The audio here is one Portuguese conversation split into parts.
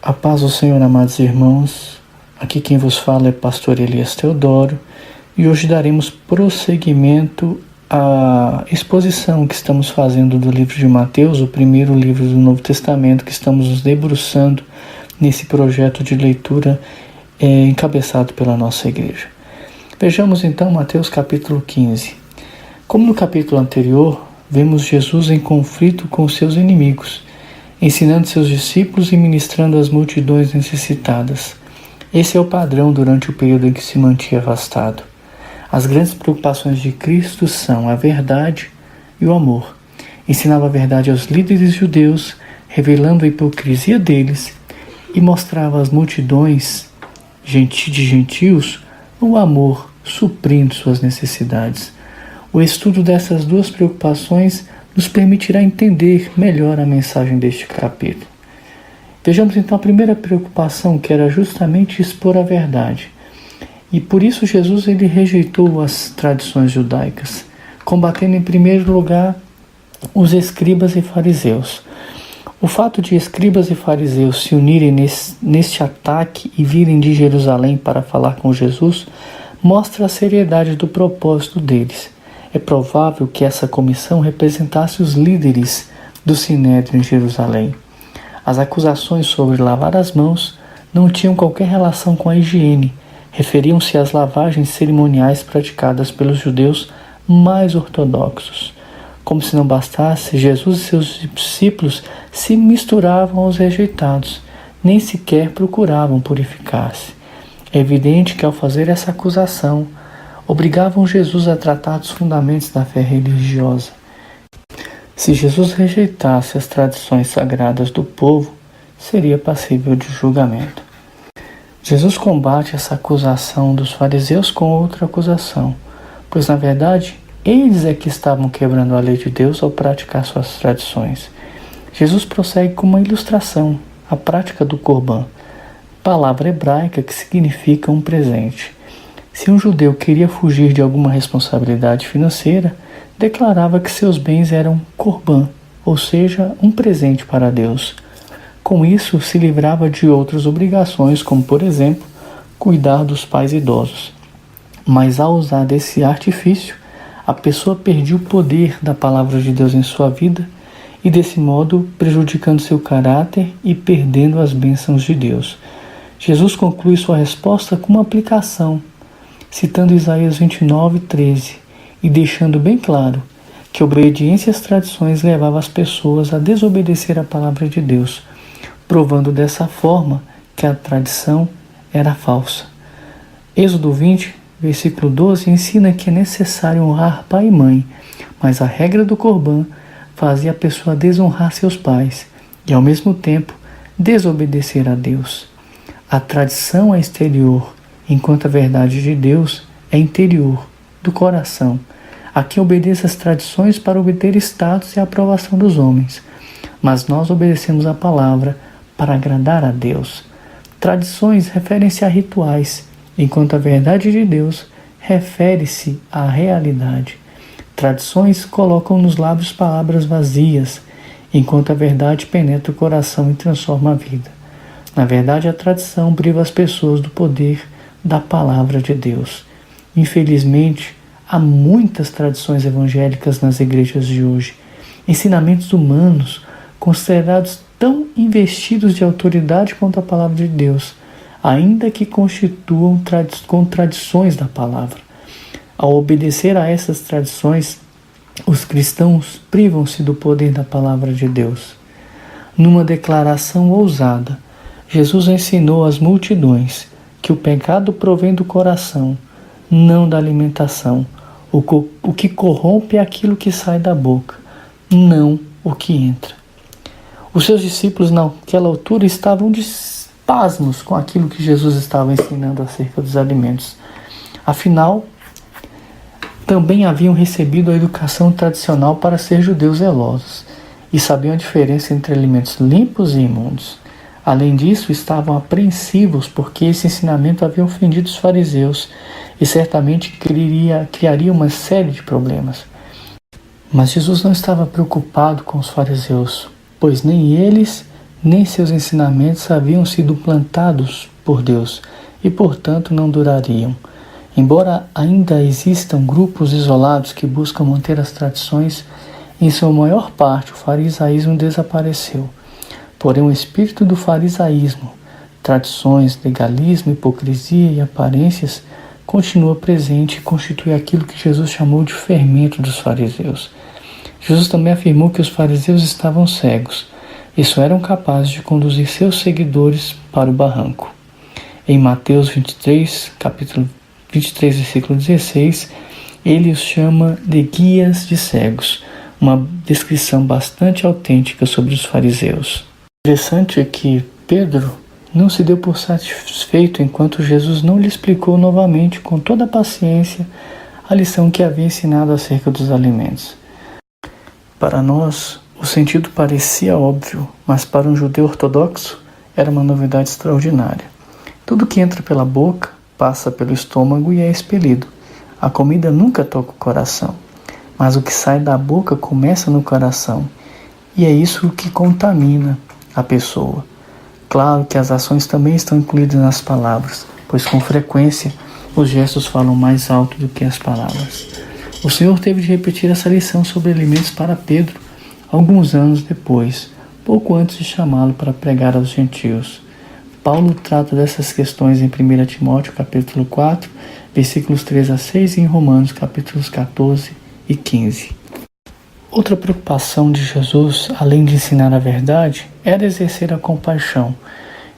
A paz do Senhor, amados irmãos. Aqui quem vos fala é pastor Elias Teodoro e hoje daremos prosseguimento à exposição que estamos fazendo do livro de Mateus, o primeiro livro do Novo Testamento, que estamos nos debruçando nesse projeto de leitura encabeçado pela nossa igreja. Vejamos então Mateus capítulo 15. Como no capítulo anterior, vemos Jesus em conflito com os seus inimigos, ensinando seus discípulos e ministrando às multidões necessitadas. Esse é o padrão durante o período em que se mantinha afastado. As grandes preocupações de Cristo são a verdade e o amor. Ensinava a verdade aos líderes judeus, revelando a hipocrisia deles, e mostrava às multidões de gentios o amor, suprindo suas necessidades. O estudo dessas duas preocupações nos permitirá entender melhor a mensagem deste capítulo. Vejamos então a primeira preocupação, que era justamente expor a verdade. E por isso Jesus ele rejeitou as tradições judaicas, combatendo em primeiro lugar os escribas e fariseus. O fato de escribas e fariseus se unirem neste ataque e virem de Jerusalém para falar com Jesus mostra a seriedade do propósito deles. É provável que essa comissão representasse os líderes do Sinédrio em Jerusalém. As acusações sobre lavar as mãos não tinham qualquer relação com a higiene, referiam-se às lavagens cerimoniais praticadas pelos judeus mais ortodoxos. Como se não bastasse, Jesus e seus discípulos se misturavam aos rejeitados, nem sequer procuravam purificar-se. É evidente que ao fazer essa acusação, obrigavam Jesus a tratar dos fundamentos da fé religiosa. Se Jesus rejeitasse as tradições sagradas do povo, seria passível de julgamento. Jesus combate essa acusação dos fariseus com outra acusação, pois na verdade eles é que estavam quebrando a lei de Deus ao praticar suas tradições. Jesus prossegue com uma ilustração, a prática do Corban, palavra hebraica que significa um presente. Se um judeu queria fugir de alguma responsabilidade financeira, declarava que seus bens eram corban, ou seja, um presente para Deus. Com isso, se livrava de outras obrigações, como, por exemplo, cuidar dos pais idosos. Mas ao usar desse artifício, a pessoa perdia o poder da palavra de Deus em sua vida e, desse modo, prejudicando seu caráter e perdendo as bênçãos de Deus. Jesus conclui sua resposta com uma aplicação, citando Isaías 29:13 e deixando bem claro que a obediência às tradições levava as pessoas a desobedecer a palavra de Deus, provando dessa forma que a tradição era falsa. Êxodo 20, versículo 12, ensina que é necessário honrar pai e mãe, mas a regra do Corban fazia a pessoa desonrar seus pais e, ao mesmo tempo, desobedecer a Deus. A tradição é exterior, enquanto a verdade de Deus é interior, do coração. A quem obedece às tradições para obter status e aprovação dos homens. Mas nós obedecemos a palavra para agradar a Deus. Tradições referem-se a rituais, enquanto a verdade de Deus refere-se à realidade. Tradições colocam nos lábios palavras vazias, enquanto a verdade penetra o coração e transforma a vida. Na verdade, a tradição priva as pessoas do poder da palavra de Deus. Infelizmente, há muitas tradições evangélicas nas igrejas de hoje, ensinamentos humanos considerados tão investidos de autoridade quanto a palavra de Deus, ainda que constituam contradições da palavra. Ao obedecer a essas tradições, os cristãos privam-se do poder da palavra de Deus. Numa declaração ousada, Jesus ensinou às multidões que o pecado provém do coração, não da alimentação. O que corrompe é aquilo que sai da boca, não o que entra. Os seus discípulos naquela altura estavam de pasmos com aquilo que Jesus estava ensinando acerca dos alimentos. Afinal, também haviam recebido a educação tradicional para ser judeus zelosos e sabiam a diferença entre alimentos limpos e imundos. Além disso, estavam apreensivos porque esse ensinamento havia ofendido os fariseus e certamente criaria uma série de problemas. Mas Jesus não estava preocupado com os fariseus, pois nem eles, nem seus ensinamentos haviam sido plantados por Deus e, portanto, não durariam. Embora ainda existam grupos isolados que buscam manter as tradições, em sua maior parte o farisaísmo desapareceu. Porém, o espírito do farisaísmo, tradições, legalismo, hipocrisia e aparências continua presente e constitui aquilo que Jesus chamou de fermento dos fariseus. Jesus também afirmou que os fariseus estavam cegos e só eram capazes de conduzir seus seguidores para o barranco. Em Mateus 23, capítulo 23, versículo 16, ele os chama de guias de cegos, uma descrição bastante autêntica sobre os fariseus. O interessante é que Pedro não se deu por satisfeito enquanto Jesus não lhe explicou novamente, com toda a paciência, a lição que havia ensinado acerca dos alimentos. Para nós, o sentido parecia óbvio, mas para um judeu ortodoxo era uma novidade extraordinária. Tudo que entra pela boca passa pelo estômago e é expelido. A comida nunca toca o coração, mas o que sai da boca começa no coração, e é isso que contamina a pessoa. Claro que as ações também estão incluídas nas palavras, pois com frequência os gestos falam mais alto do que as palavras. O Senhor teve de repetir essa lição sobre alimentos para Pedro alguns anos depois, pouco antes de chamá-lo para pregar aos gentios. Paulo trata dessas questões em 1 Timóteo capítulo 4, versículos 3 a 6 e em Romanos capítulos 14 e 15. Outra preocupação de Jesus, além de ensinar a verdade, era exercer a compaixão.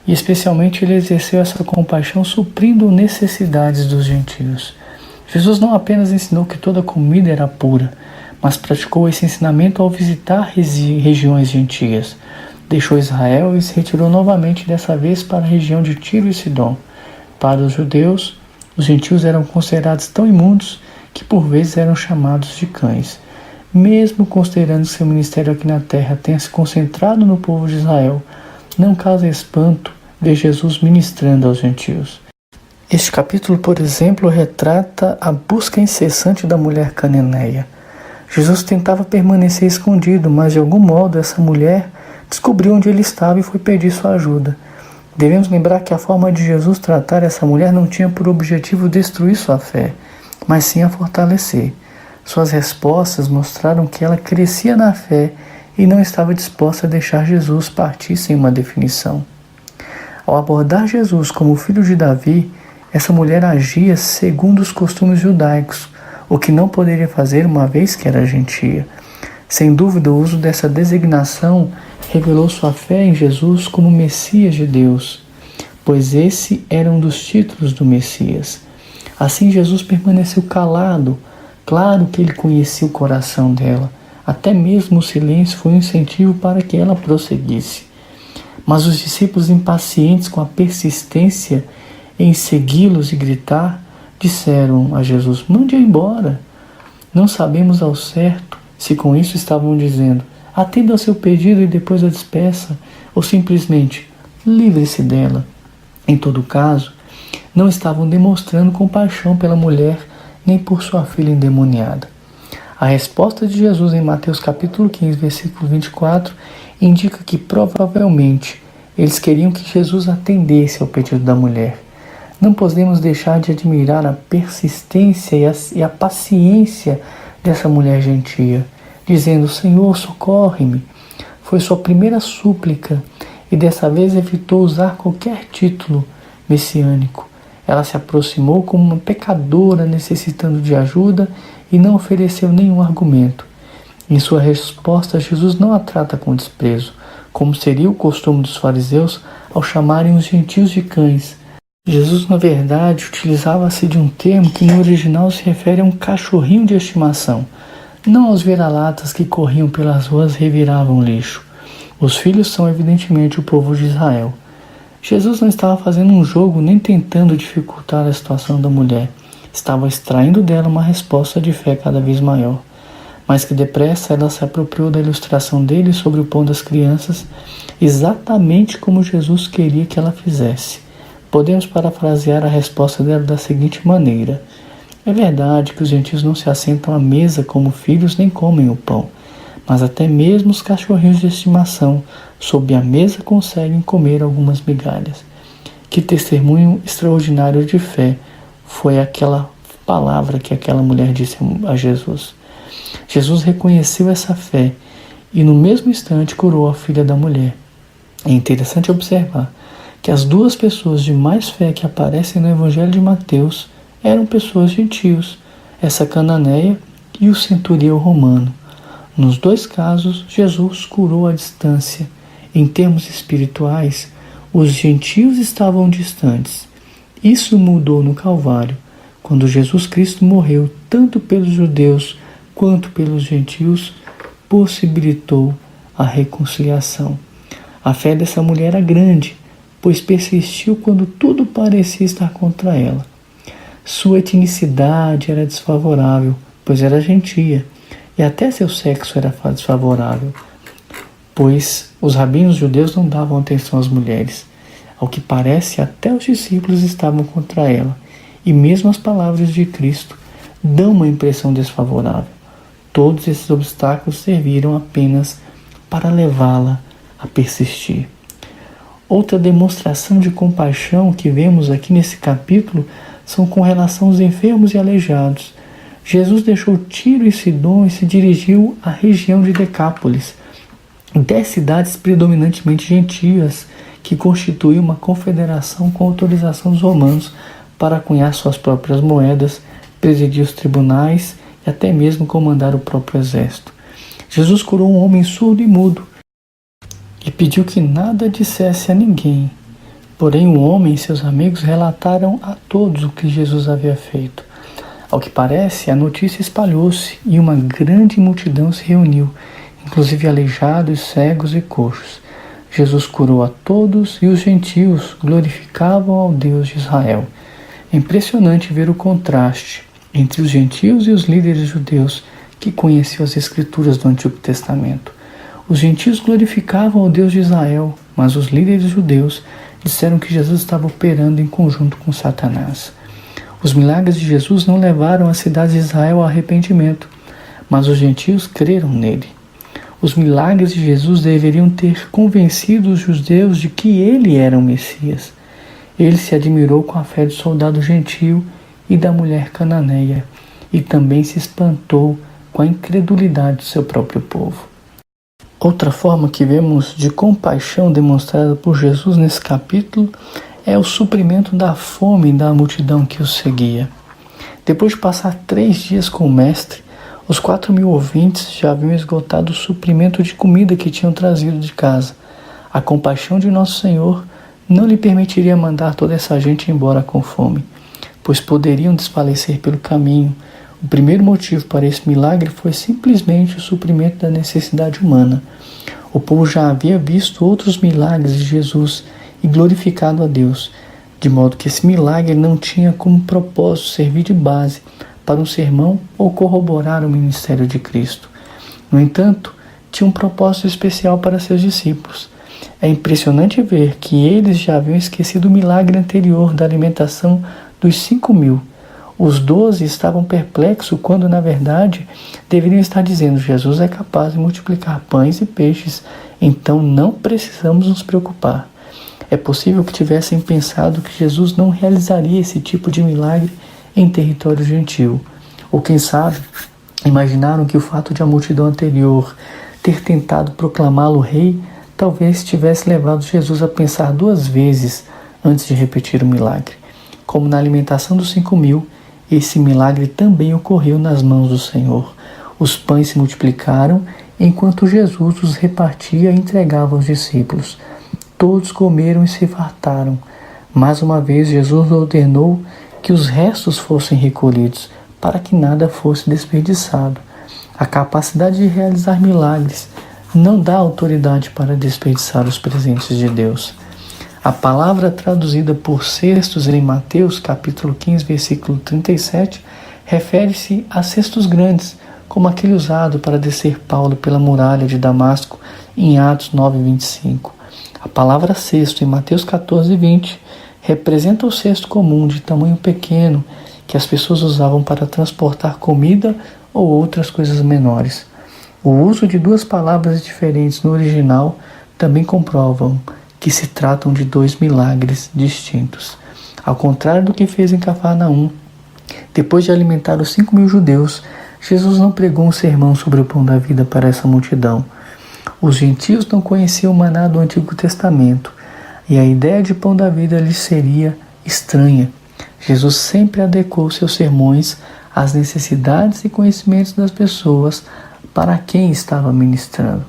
E especialmente ele exerceu essa compaixão suprindo necessidades dos gentios. Jesus não apenas ensinou que toda comida era pura, mas praticou esse ensinamento ao visitar regiões gentias. Deixou Israel e se retirou novamente, dessa vez para a região de Tiro e Sidom. Para os judeus, os gentios eram considerados tão imundos que por vezes eram chamados de cães. Mesmo considerando que seu ministério aqui na terra tenha se concentrado no povo de Israel, não causa espanto ver Jesus ministrando aos gentios. Este capítulo, por exemplo, retrata a busca incessante da mulher cananeia. Jesus tentava permanecer escondido, mas de algum modo essa mulher descobriu onde ele estava e foi pedir sua ajuda. Devemos lembrar que a forma de Jesus tratar essa mulher não tinha por objetivo destruir sua fé, mas sim a fortalecer. Suas respostas mostraram que ela crescia na fé e não estava disposta a deixar Jesus partir sem uma definição. Ao abordar Jesus como filho de Davi, essa mulher agia segundo os costumes judaicos, o que não poderia fazer uma vez que era gentia. Sem dúvida, o uso dessa designação revelou sua fé em Jesus como Messias de Deus, pois esse era um dos títulos do Messias. Assim, Jesus permaneceu calado. Claro que ele conhecia o coração dela. Até mesmo o silêncio foi um incentivo para que ela prosseguisse. Mas os discípulos, impacientes com a persistência em segui-los e gritar, disseram a Jesus: mande-a embora. Não sabemos ao certo se com isso estavam dizendo: atenda ao seu pedido e depois a despeça, ou simplesmente livre-se dela. Em todo caso, não estavam demonstrando compaixão pela mulher nem por sua filha endemoniada. A resposta de Jesus em Mateus capítulo 15, versículo 24, indica que provavelmente eles queriam que Jesus atendesse ao pedido da mulher. Não podemos deixar de admirar a persistência e a paciência dessa mulher gentia, dizendo: Senhor, socorre-me. Foi sua primeira súplica e dessa vez evitou usar qualquer título messiânico. Ela se aproximou como uma pecadora necessitando de ajuda e não ofereceu nenhum argumento. Em sua resposta, Jesus não a trata com desprezo, como seria o costume dos fariseus ao chamarem os gentios de cães. Jesus, na verdade, utilizava-se de um termo que no original se refere a um cachorrinho de estimação, não aos vira-latas que corriam pelas ruas e reviravam lixo. Os filhos são evidentemente o povo de Israel. Jesus não estava fazendo um jogo nem tentando dificultar a situação da mulher. Estava extraindo dela uma resposta de fé cada vez maior. Mas que depressa ela se apropriou da ilustração dele sobre o pão das crianças, exatamente como Jesus queria que ela fizesse. Podemos parafrasear a resposta dela da seguinte maneira: é verdade que os gentios não se assentam à mesa como filhos nem comem o pão, mas até mesmo os cachorrinhos de estimação sob a mesa conseguem comer algumas migalhas. Que testemunho extraordinário de fé foi aquela palavra que aquela mulher disse a Jesus. Jesus reconheceu essa fé e no mesmo instante curou a filha da mulher. É interessante observar que as duas pessoas de mais fé que aparecem no Evangelho de Mateus eram pessoas gentios, essa cananeia e o centurião romano. Nos dois casos, Jesus curou à distância. Em termos espirituais, os gentios estavam distantes. Isso mudou no Calvário, quando Jesus Cristo morreu tanto pelos judeus quanto pelos gentios, possibilitou a reconciliação. A fé dessa mulher era grande, pois persistiu quando tudo parecia estar contra ela. Sua etnicidade era desfavorável, pois era gentia, e até seu sexo era desfavorável, pois os rabinos judeus não davam atenção às mulheres. Ao que parece, até os discípulos estavam contra ela, e mesmo as palavras de Cristo dão uma impressão desfavorável. Todos esses obstáculos serviram apenas para levá-la a persistir. Outra demonstração de compaixão que vemos aqui nesse capítulo são com relação aos enfermos e aleijados. Jesus deixou Tiro e Sidom e se dirigiu à região de Decápolis, 10 cidades predominantemente gentias, que constituíam uma confederação com autorização dos romanos para cunhar suas próprias moedas, presidir os tribunais e até mesmo comandar o próprio exército. Jesus curou um homem surdo e mudo e pediu que nada dissesse a ninguém. Porém, o homem e seus amigos relataram a todos o que Jesus havia feito. Ao que parece, a notícia espalhou-se e uma grande multidão se reuniu, inclusive aleijados, cegos e coxos. Jesus curou a todos e os gentios glorificavam ao Deus de Israel. É impressionante ver o contraste entre os gentios e os líderes judeus que conheciam as Escrituras do Antigo Testamento. Os gentios glorificavam ao Deus de Israel, mas os líderes judeus disseram que Jesus estava operando em conjunto com Satanás. Os milagres de Jesus não levaram as cidades de Israel ao arrependimento, mas os gentios creram nele. Os milagres de Jesus deveriam ter convencido os judeus de que ele era o Messias. Ele se admirou com a fé do soldado gentio e da mulher cananeia, e também se espantou com a incredulidade do seu próprio povo. Outra forma que vemos de compaixão demonstrada por Jesus nesse capítulo é o suprimento da fome da multidão que o seguia. Depois de passar 3 dias com o mestre, os 4.000 ouvintes já haviam esgotado o suprimento de comida que tinham trazido de casa. A compaixão de nosso Senhor não lhe permitiria mandar toda essa gente embora com fome, pois poderiam desfalecer pelo caminho. O primeiro motivo para esse milagre foi simplesmente o suprimento da necessidade humana. O povo já havia visto outros milagres de Jesus e glorificado a Deus, de modo que esse milagre não tinha como propósito servir de base para um sermão ou corroborar o ministério de Cristo. No entanto, tinha um propósito especial para seus discípulos. É impressionante ver que eles já haviam esquecido o milagre anterior da alimentação dos 5.000. Os 12 estavam perplexos quando, na verdade, deveriam estar dizendo: Jesus é capaz de multiplicar pães e peixes, então não precisamos nos preocupar. É possível que tivessem pensado que Jesus não realizaria esse tipo de milagre em território gentil. Ou quem sabe, imaginaram que o fato de a multidão anterior ter tentado proclamá-lo rei talvez tivesse levado Jesus a pensar 2 vezes antes de repetir o milagre. Como na alimentação dos 5.000, esse milagre também ocorreu nas mãos do Senhor. Os pães se multiplicaram enquanto Jesus os repartia e entregava aos discípulos. Todos comeram e se fartaram. Mais uma vez, Jesus ordenou que os restos fossem recolhidos, para que nada fosse desperdiçado. A capacidade de realizar milagres não dá autoridade para desperdiçar os presentes de Deus. A palavra traduzida por cestos em Mateus, capítulo 15, versículo 37, refere-se a cestos grandes, como aquele usado para descer Paulo pela muralha de Damasco em Atos 9, 25. A palavra cesto em Mateus 14, 20 representa o cesto comum de tamanho pequeno que as pessoas usavam para transportar comida ou outras coisas menores. O uso de duas palavras diferentes no original também comprovam que se tratam de dois milagres distintos. Ao contrário do que fez em Cafarnaum, depois de alimentar os 5.000 judeus, Jesus não pregou um sermão sobre o pão da vida para essa multidão. Os gentios não conheciam o maná do Antigo Testamento, e a ideia de pão da vida lhes seria estranha. Jesus sempre adequou seus sermões às necessidades e conhecimentos das pessoas para quem estava ministrando.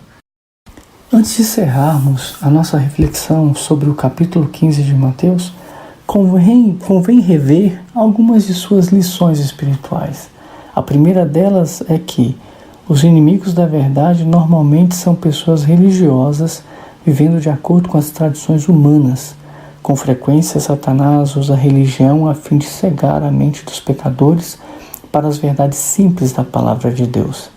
Antes de encerrarmos a nossa reflexão sobre o capítulo 15 de Mateus, convém rever algumas de suas lições espirituais. A primeira delas é que os inimigos da verdade normalmente são pessoas religiosas vivendo de acordo com as tradições humanas. Com frequência, Satanás usa a religião a fim de cegar a mente dos pecadores para as verdades simples da palavra de Deus.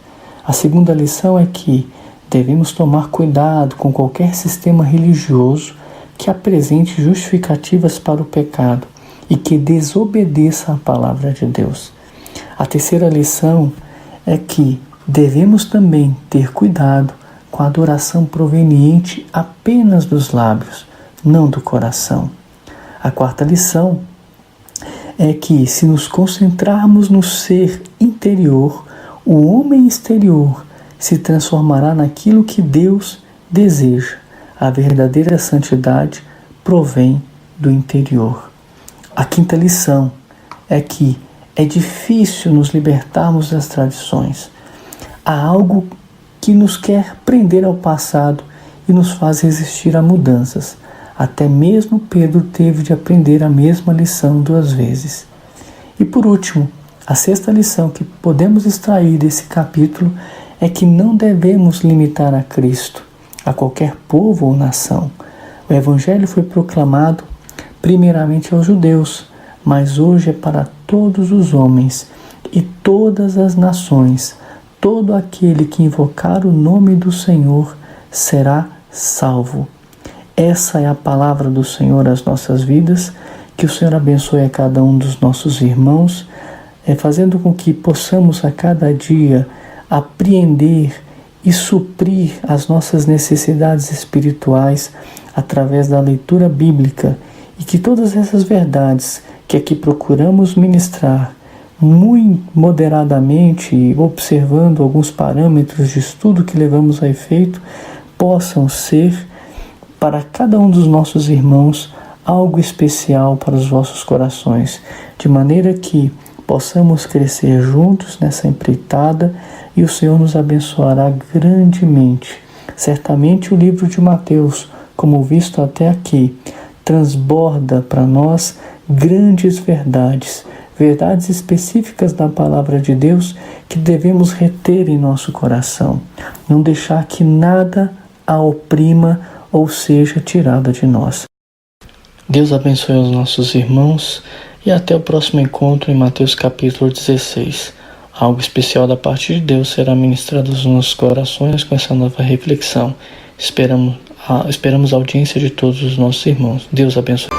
A segunda lição é que devemos tomar cuidado com qualquer sistema religioso que apresente justificativas para o pecado e que desobedeça a palavra de Deus. A terceira lição é que devemos também ter cuidado com a adoração proveniente apenas dos lábios, não do coração. A quarta lição é que, se nos concentrarmos no ser interior, o homem exterior se transformará naquilo que Deus deseja. A verdadeira santidade provém do interior. A quinta lição é que é difícil nos libertarmos das tradições. Há algo que nos quer prender ao passado e nos faz resistir a mudanças. Até mesmo Pedro teve de aprender a mesma lição 2 vezes. E por último, a sexta lição que podemos extrair desse capítulo é que não devemos limitar a Cristo a qualquer povo ou nação. O Evangelho foi proclamado primeiramente aos judeus, mas hoje é para todos os homens e todas as nações. Todo aquele que invocar o nome do Senhor será salvo. Essa é a palavra do Senhor às nossas vidas. Que o Senhor abençoe a cada um dos nossos irmãos, fazendo com que possamos a cada dia apreender e suprir as nossas necessidades espirituais através da leitura bíblica, e que todas essas verdades que aqui procuramos ministrar muito moderadamente, observando alguns parâmetros de estudo que levamos a efeito, possam ser para cada um dos nossos irmãos algo especial para os vossos corações, de maneira que possamos crescer juntos nessa empreitada e o Senhor nos abençoará grandemente. Certamente o livro de Mateus, como visto até aqui, transborda para nós grandes verdades, verdades específicas da palavra de Deus que devemos reter em nosso coração, não deixar que nada a oprima ou seja tirada de nós. Deus abençoe os nossos irmãos e até o próximo encontro em Mateus capítulo 16. Algo especial da parte de Deus será ministrado aos nossos corações com essa nova reflexão. Esperamos a audiência de todos os nossos irmãos. Deus abençoe.